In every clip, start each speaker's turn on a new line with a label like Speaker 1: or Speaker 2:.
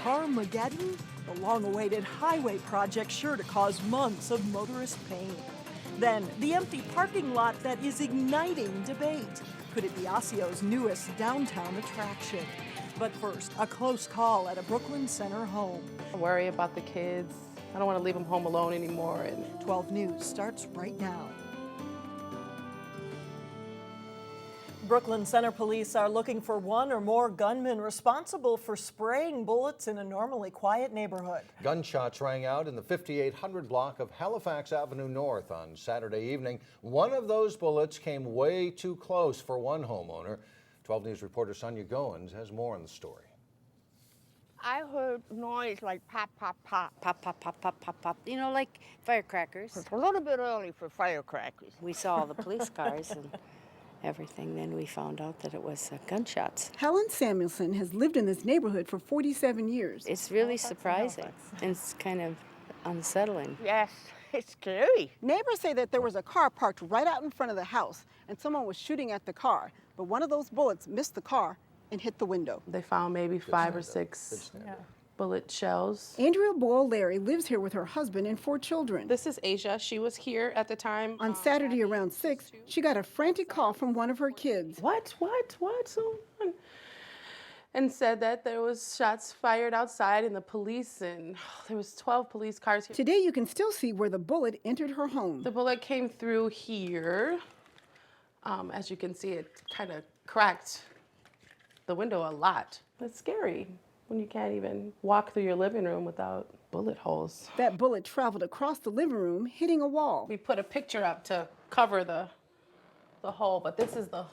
Speaker 1: Carmageddon? The long-awaited highway project sure to cause months of motorist pain. Then, the empty parking lot that is igniting debate. Could it be Osseo's newest downtown attraction? But first, a close call at a Brooklyn Center home.
Speaker 2: I worry about the kids. I don't want to leave them home alone anymore.
Speaker 1: 12 News starts right now. Brooklyn Center police are looking for one or more gunmen responsible for spraying bullets in a normally quiet neighborhood.
Speaker 3: Gunshots rang out in the 5800 block of Halifax Avenue North on Saturday evening. One of those bullets came way too close for one homeowner. 12 News reporter Sonia Goins has more on the story.
Speaker 4: I heard noise like pop, pop, pop, pop, pop, pop, pop, pop, pop. You know, like firecrackers.
Speaker 5: It's a little bit early for firecrackers.
Speaker 4: We saw all the police cars and everything. Then we found out that it was gunshots.
Speaker 6: Helen Samuelson has lived in this neighborhood for 47 years.
Speaker 4: It's really surprising, and it's kind of unsettling.
Speaker 5: Yes, it's scary.
Speaker 6: Neighbors say that there was a car parked right out in front of the house, and someone was shooting at the car. But one of those bullets missed the car and hit the window.
Speaker 2: They found maybe 5 or 6 bullet shells.
Speaker 6: Andrea Boyle-Larry lives here with her husband and 4 children.
Speaker 2: This is Asia. She was here at the time.
Speaker 6: On Saturday around 6, she got a frantic call from one of her kids.
Speaker 2: What? And said that there was shots fired outside and the police, and there was 12 police cars here.
Speaker 6: Today you can still see where the bullet entered her home.
Speaker 2: The bullet came through here. As you can see, it kind of cracked the window a lot. It's scary when you can't even walk through your living room without bullet holes.
Speaker 6: That bullet traveled across the living room, hitting a wall.
Speaker 2: We put a picture up to cover the hole, but this is the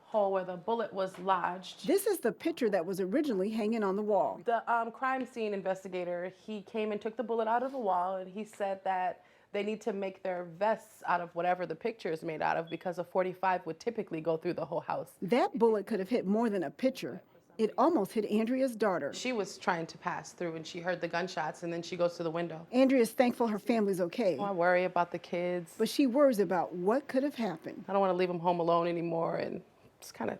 Speaker 2: hole where the bullet was lodged.
Speaker 6: This is the picture that was originally hanging on the wall.
Speaker 2: The crime scene investigator, he came and took the bullet out of the wall, and he said that they need to make their vests out of whatever the picture is made out of, because a .45 would typically go through the whole house.
Speaker 6: That bullet could have hit more than a picture. It almost hit Andrea's daughter.
Speaker 2: She was trying to pass through and she heard the gunshots, and then she goes to the window.
Speaker 6: Andrea's thankful her family's okay.
Speaker 2: I worry about the kids.
Speaker 6: But she worries about what could have happened.
Speaker 2: I don't want to leave them home alone anymore, and it's kind of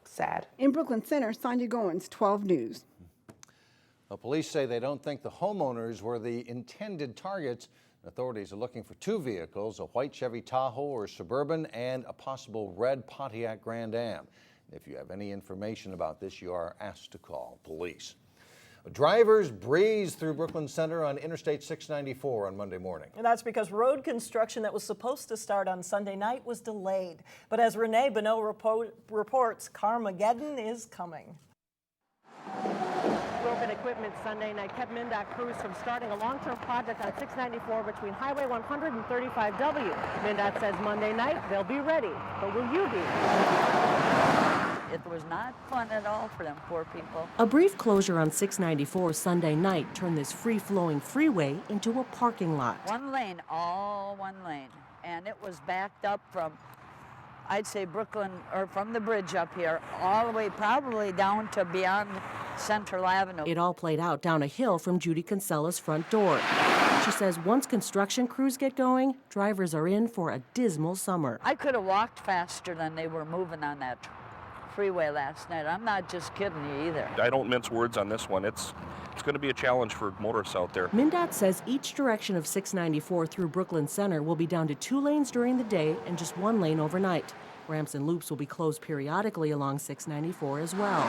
Speaker 2: sad.
Speaker 6: In Brooklyn Center, Sonia Goins, 12 News.
Speaker 3: The police say they don't think the homeowners were the intended targets. Authorities are looking for 2 vehicles, a white Chevy Tahoe or Suburban and a possible red Pontiac Grand Am. If you have any information about this, you are asked to call police. Drivers breezed through Brooklyn Center on Interstate 694 on Monday morning.
Speaker 1: And that's because road construction that was supposed to start on Sunday night was delayed. But as Renee Bonneau reports, Carmageddon is coming.
Speaker 7: Broken equipment Sunday night kept MnDOT crews from starting a long-term project on 694 between Highway 100 and 35W. MnDOT says Monday night they'll be ready, but will you be?
Speaker 8: It was not fun at all for them poor people.
Speaker 9: A brief closure on 694 Sunday night turned this free-flowing freeway into a parking lot.
Speaker 8: One lane, all one lane. And it was backed up from, I'd say Brooklyn, or from the bridge up here, all the way probably down to beyond Central Avenue.
Speaker 9: It all played out down a hill from Judy Kinsella's front door. She says once construction crews get going, drivers are in for a dismal summer.
Speaker 8: I could have walked faster than they were moving on that freeway last night. I'm not just kidding you either.
Speaker 10: I don't mince words on this one. It's going to be a challenge for motorists out there.
Speaker 9: MnDOT says each direction of 694 through Brooklyn Center will be down to 2 lanes during the day and just 1 lane overnight. Ramps and loops will be closed periodically along 694 as well.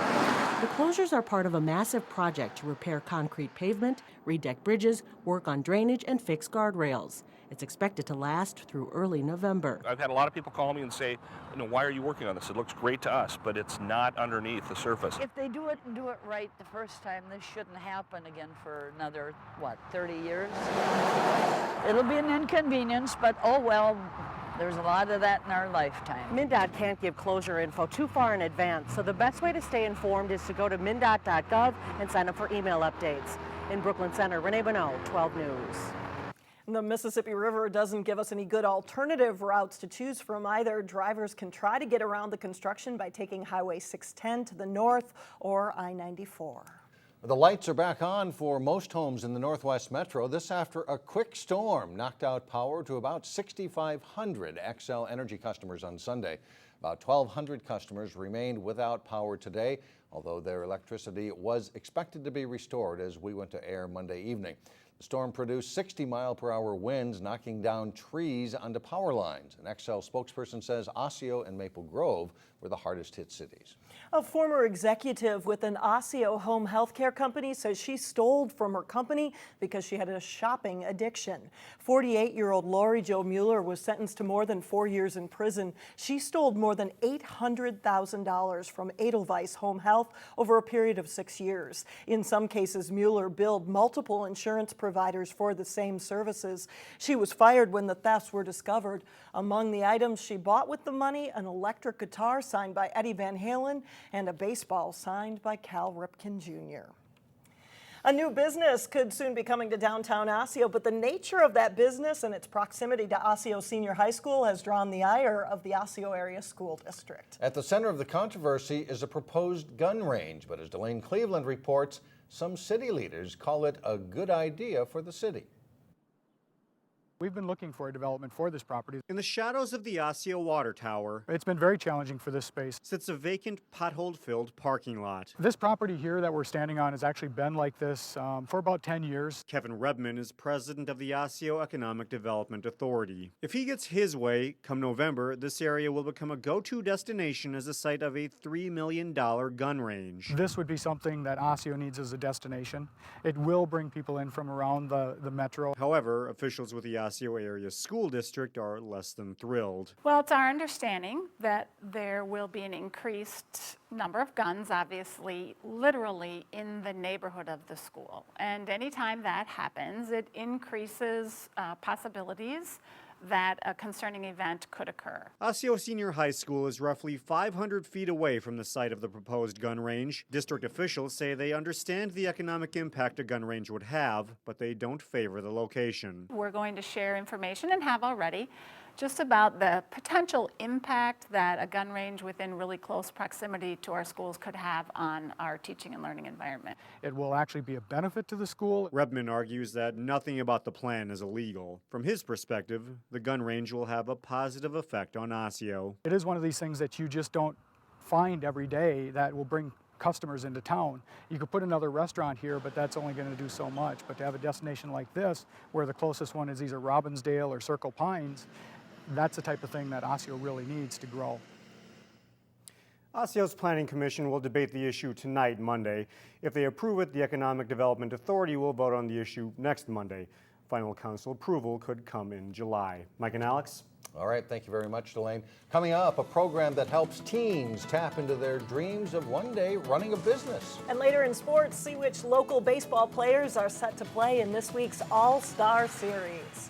Speaker 9: The closures are part of a massive project to repair concrete pavement, redeck bridges, work on drainage, and fix guardrails. It's expected to last through early November.
Speaker 10: I've had a lot of people call me and say, why are you working on this? It looks great to us, but it's not underneath the surface.
Speaker 8: If they do it and do it right the first time, this shouldn't happen again for another, 30 years? It'll be an inconvenience, but oh well. There's a lot of that in our lifetime.
Speaker 7: MnDOT can't give closure info too far in advance, so the best way to stay informed is to go to MnDOT.gov and sign up for email updates. In Brooklyn Center, Renee Bonneau, 12 News.
Speaker 1: The Mississippi River doesn't give us any good alternative routes to choose from either. Drivers can try to get around the construction by taking Highway 610 to the north or I-94.
Speaker 3: The lights are back on for most homes in the Northwest Metro. This after a quick storm knocked out power to about 6,500 Xcel Energy customers on Sunday. About 1,200 customers remained without power today, although their electricity was expected to be restored as we went to air Monday evening. The storm produced 60-mile-per-hour winds, knocking down trees onto power lines. An Xcel spokesperson says Osseo and Maple Grove were the hardest hit cities.
Speaker 1: A former executive with an Osseo home health care company says she stole from her company because she had a shopping addiction. 48-year-old Lori Jo Mueller was sentenced to more than 4 years in prison. She stole more than $800,000 from Edelweiss Home Health over a period of 6 years. In some cases, Mueller billed multiple insurance providers for the same services. She was fired when the thefts were discovered. Among the items she bought with the money, an electric guitar signed by Eddie Van Halen and a baseball signed by Cal Ripken Jr. A new business could soon be coming to downtown Osseo, but the nature of that business and its proximity to Osseo Senior High School has drawn the ire of the Osseo Area School District.
Speaker 3: At the center of the controversy is a proposed gun range, but as Delane Cleveland reports, some city leaders call it a good idea for the city.
Speaker 11: We've been looking for a development for this property.
Speaker 12: In the shadows of the Osseo Water Tower,
Speaker 11: It's been very challenging for this space.
Speaker 12: sits a vacant, pothole-filled parking lot.
Speaker 11: This property here that we're standing on has actually been like this for about 10 years.
Speaker 12: Kevin Rebman is president of the Osseo Economic Development Authority. If he gets his way, come November, this area will become a go-to destination as a site of a $3 million gun range.
Speaker 11: This would be something that Osseo needs as a destination. It will bring people in from around the metro.
Speaker 12: However, officials with the Osseo Area School District are less than thrilled.
Speaker 13: Well, it's our understanding that there will be an increased number of guns, obviously, literally in the neighborhood of the school. And anytime that happens, it increases possibilities that a concerning event could occur.
Speaker 12: Osseo Senior High School is roughly 500 feet away from the site of the proposed gun range. District officials say they understand the economic impact a gun range would have, but they don't favor the location.
Speaker 13: We're going to share information, and have already, just about the potential impact that a gun range within really close proximity to our schools could have on our teaching and learning environment.
Speaker 11: It will actually be a benefit to the school.
Speaker 12: Rebman argues that nothing about the plan is illegal. From his perspective, the gun range will have a positive effect on Osseo.
Speaker 11: It is one of these things that you just don't find every day that will bring customers into town. You could put another restaurant here, but that's only going to do so much. But to have a destination like this, where the closest one is either Robbinsdale or Circle Pines, that's the type of thing that Osseo really needs to grow.
Speaker 12: Osseo's Planning Commission will debate the issue tonight, Monday. If they approve it, the Economic Development Authority will vote on the issue next Monday. Final council approval could come in July. Mike and Alex?
Speaker 3: All right, thank you very much, Delane. Coming up, a program that helps teens tap into their dreams of one day running a business.
Speaker 1: And later in sports, see which local baseball players are set to play in this week's All-Star Series.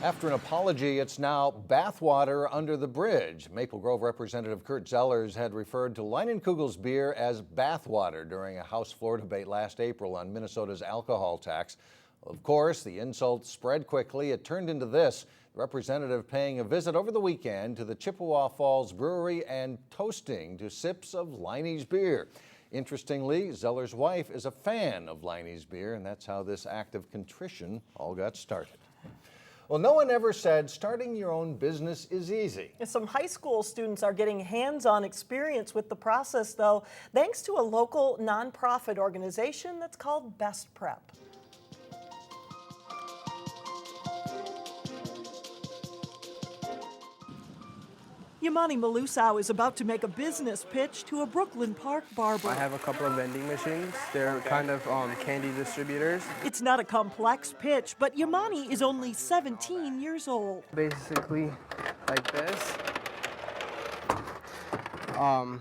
Speaker 3: After an apology, it's now bathwater under the bridge. Maple Grove Representative Kurt Zellers had referred to Leinenkugel's beer as bathwater during a House floor debate last April on Minnesota's alcohol tax. Of course, the insult spread quickly. It turned into this. The representative paying a visit over the weekend to the Chippewa Falls Brewery and toasting to sips of Leine's beer. Interestingly, Zeller's wife is a fan of Leine's beer, and that's how this act of contrition all got started. Well, no one ever said starting your own business is easy.
Speaker 1: Some high school students are getting hands-on experience with the process, though, thanks to a local nonprofit organization that's called BestPrep. Yamani Malusau is about to make a business pitch to a Brooklyn Park barber.
Speaker 14: I have a couple of vending machines. They're kind of candy distributors.
Speaker 1: It's not a complex pitch, but Yamani is only 17 years old.
Speaker 14: Basically like this.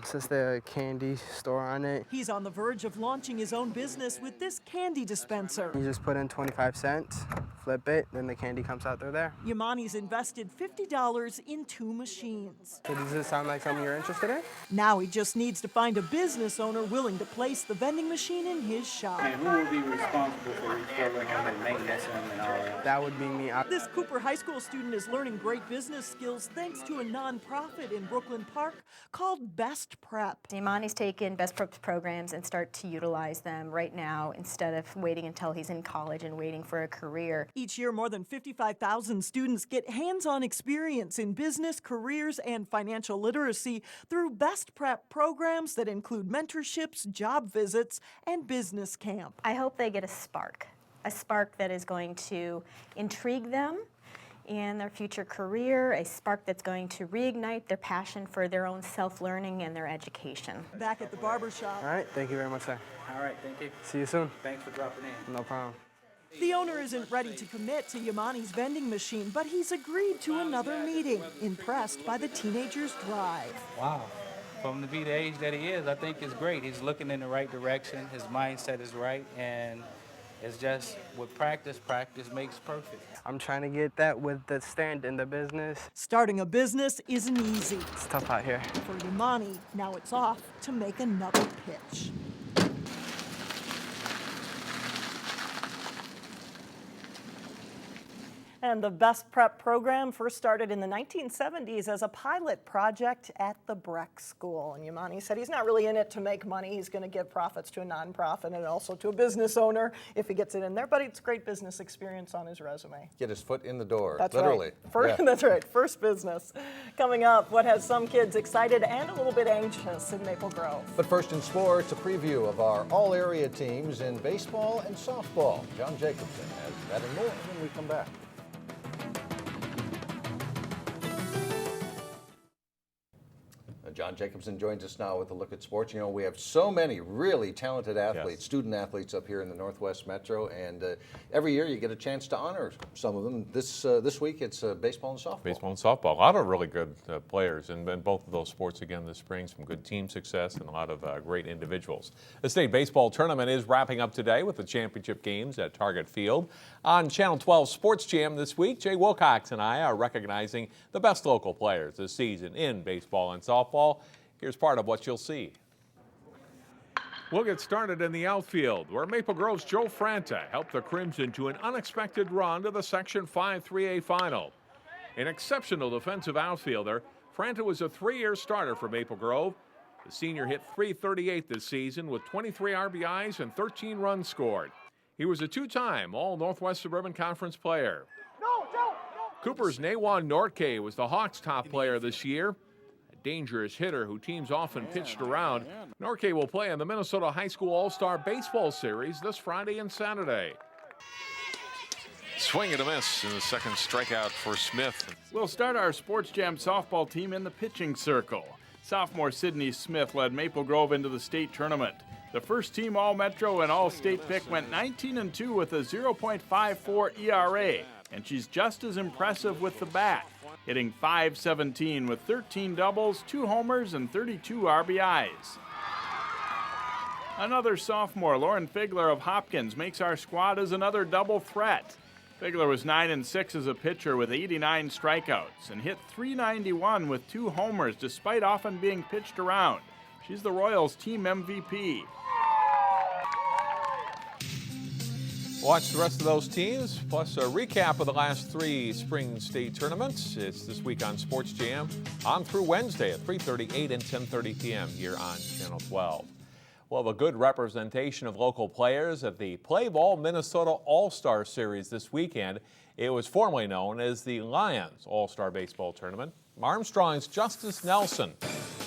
Speaker 14: Says the candy store on it.
Speaker 1: He's on the verge of launching his own business with this candy dispenser.
Speaker 14: You just put in 25 cents, flip it, then the candy comes out through there.
Speaker 1: Yamani's invested $50 in 2 machines.
Speaker 14: So does this sound like something you're interested in?
Speaker 1: Now he just needs to find a business owner willing to place the vending machine in his shop.
Speaker 15: And who will be responsible for refilling them and maintenance them and all that?
Speaker 14: That would be me.
Speaker 1: This Cooper High School student is learning great business skills thanks to a nonprofit in Brooklyn Park called BestPrep.
Speaker 16: Yamani's taken BestPrep programs and start to utilize them right now instead of waiting until he's in college and waiting for a career.
Speaker 1: Each year, more than 55,000 students get hands-on experience in business, careers, and financial literacy through BestPrep programs that include mentorships, job visits, and business camp.
Speaker 16: I hope they get a spark that is going to intrigue them in their future career, a spark that's going to reignite their passion for their own self-learning and their education.
Speaker 1: Back at the barbershop.
Speaker 14: All right, thank you very much, sir.
Speaker 15: All right, thank you.
Speaker 14: See you soon.
Speaker 15: Thanks for dropping in.
Speaker 14: No problem.
Speaker 1: The owner isn't ready to commit to Yamani's vending machine, but he's agreed to another meeting, impressed by the teenager's drive.
Speaker 15: Wow. From to be the age that he is, I think it's great. He's looking in the right direction. His mindset is right, and it's just with practice, practice makes perfect.
Speaker 14: I'm trying to get that with the stand in the business.
Speaker 1: Starting a business isn't easy.
Speaker 14: It's tough out here.
Speaker 1: For Yamani, now it's off to make another pitch. And the BestPrep program first started in the 1970s as a pilot project at the Breck School. And Yamani said he's not really in it to make money. He's going to give profits to a nonprofit and also to a business owner if he gets it in there. But it's great business experience on his resume.
Speaker 3: Get his foot in the door,
Speaker 1: That's
Speaker 3: literally.
Speaker 1: Right. That's right. First business. Coming up, what has some kids excited and a little bit anxious in Maple Grove.
Speaker 3: But first in sports, a preview of our all-area teams in baseball and softball. John Jacobson has that and more when we come back. John Jacobson joins us now with a look at sports. You know, we have so many really talented athletes, yes, student athletes up here in the Northwest Metro, and every year you get a chance to honor some of them. This week it's baseball and softball.
Speaker 17: Baseball and softball. A lot of really good players in both of those sports again this spring. Some good team success and a lot of great individuals. The state baseball tournament is wrapping up today with the championship games at Target Field. On Channel 12 Sports Jam this week, Jay Wilcox and I are recognizing the best local players this season in baseball and softball. Here's part of what you'll see.
Speaker 18: We'll get started in the outfield, where Maple Grove's Joe Franta helped the Crimson to an unexpected run to the Section 5 3A final. An exceptional defensive outfielder, Franta was a 3-year starter for Maple Grove. The senior hit .338 this season with 23 RBIs and 13 runs scored. He was a 2-time All-Northwest Suburban Conference player. Cooper's Nawan Norke was the Hawks' top player this year. Dangerous hitter who teams often pitched around. Norke will play in the Minnesota High School All-Star Baseball Series this Friday and Saturday.
Speaker 10: Swing and a miss, and the second strikeout for Smith.
Speaker 19: We'll start our Sports Jam softball team in the pitching circle. Sophomore Sydney Smith led Maple Grove into the state tournament. The first team All-Metro and All-State pick went 19-2 with a 0.54 ERA, and she's just as impressive with the bat, hitting .517 with 13 doubles, 2 homers, and 32 RBIs. Another sophomore, Lauren Figler of Hopkins, makes our squad as another double threat. Figler was 9-6 as a pitcher with 89 strikeouts and hit .391 with 2 homers despite often being pitched around. She's the Royals' team MVP.
Speaker 17: Watch the rest of those teams, plus a recap of the last 3 spring state tournaments. It's this week on Sports Jam, on through Wednesday at 3:38 and 10:30 p.m. here on Channel 12. We'll have a good representation of local players at the Play Ball Minnesota All-Star Series this weekend. It was formerly known as the Lions All-Star Baseball Tournament. Armstrong's Justice Nelson,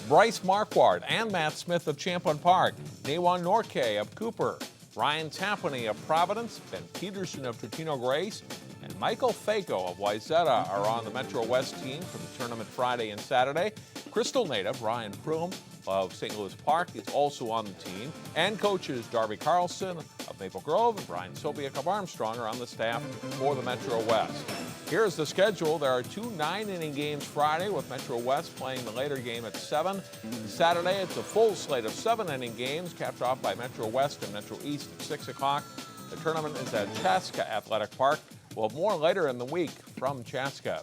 Speaker 17: Bryce Marquardt, and Matt Smith of Champlin Park, Nawan Norke of Cooper, Ryan Tappaney of Providence, Ben Peterson of Totino Grace, and and Michael Faco of Wayzata are on the Metro West team for the tournament Friday and Saturday. Crystal native Ryan Proom of St. Louis Park is also on the team, and coaches Darby Carlson of Maple Grove and Brian Sobiek of Armstrong are on the staff for the Metro West. Here's the schedule. There are 2 9-inning games Friday, with Metro West playing the later game at 7. Saturday, it's a full slate of 7-inning games, capped off by Metro West and Metro East at 6 o'clock. The tournament is at Chaska Athletic Park. We'll have more later in the week from Chaska.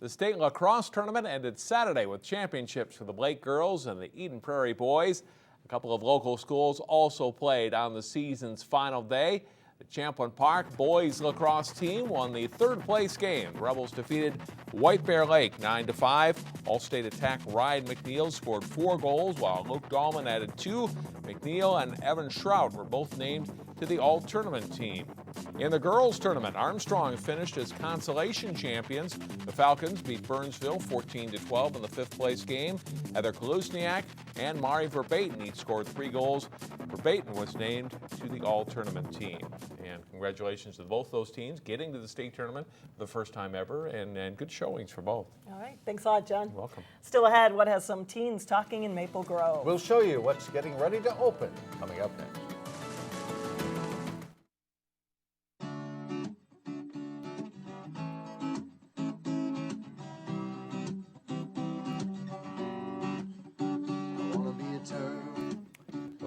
Speaker 17: The state lacrosse tournament ended Saturday with championships for the Blake girls and the Eden Prairie boys. A couple of local schools also played on the season's final day. The Champlin Park boys lacrosse team won the 3rd place game. The Rebels defeated White Bear Lake 9-5. All-state attack Ryan McNeil scored 4 goals, while Luke Dahlman added 2. McNeil and Evan Shroud were both named to the all-tournament team. In the girls' tournament, Armstrong finished as consolation champions. The Falcons beat Burnsville 14-12 in the 5th place game. Heather Kalusniak and Mari Verbaten each scored 3 goals. Verbaten was named to the all-tournament team. And congratulations to both those teams getting to the state tournament for the first time ever, and good showings for both.
Speaker 1: All right, thanks a lot, John.
Speaker 17: You're welcome.
Speaker 1: Still ahead, what has some teens talking in Maple Grove?
Speaker 3: We'll show you what's getting ready to open coming up next.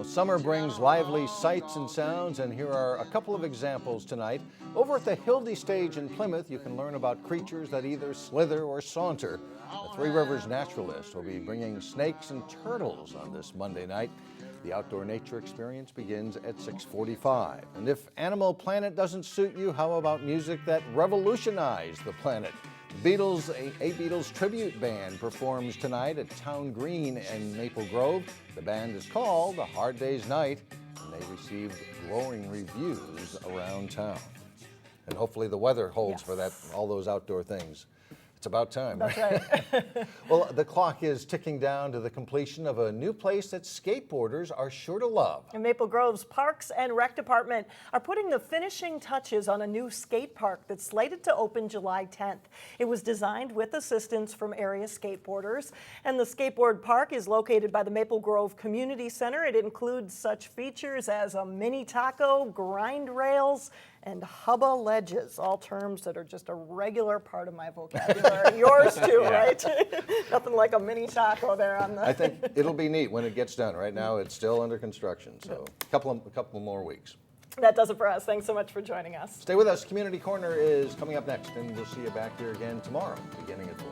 Speaker 3: Summer brings lively sights and sounds, and here are a couple of examples tonight. Over at the Hildy Stage in Plymouth, you can learn about creatures that either slither or saunter. The Three Rivers naturalist will be bringing snakes and turtles on this Monday night. The outdoor nature experience begins at 6:45. And if Animal Planet doesn't suit you, how about music that revolutionized the planet? Beatles, a Beatles tribute band performs tonight at Town Green in Maple Grove. The band is called A Hard Day's Night, and they received glowing reviews around town. And hopefully the weather holds for that, all those outdoor things. It's about time.
Speaker 1: That's right.
Speaker 3: Well, the clock is ticking down to the completion of a new place that skateboarders are sure to love.
Speaker 1: And Maple Grove's Parks and Rec Department are putting the finishing touches on a new skate park that's slated to open July 10th. It was designed with assistance from area skateboarders, and the skateboard park is located by the Maple Grove Community Center. It includes such features as a mini taco, grind rails, and hubba ledges, all terms that are just a regular part of my vocabulary. Yours too, right? Nothing like a mini taco there on the...
Speaker 3: I think it'll be neat when it gets done. Right now, it's still under construction, so a couple more weeks.
Speaker 1: That does it for us. Thanks so much for joining us.
Speaker 3: Stay with us. Community Corner is coming up next, and we'll see you back here again tomorrow, beginning at 4.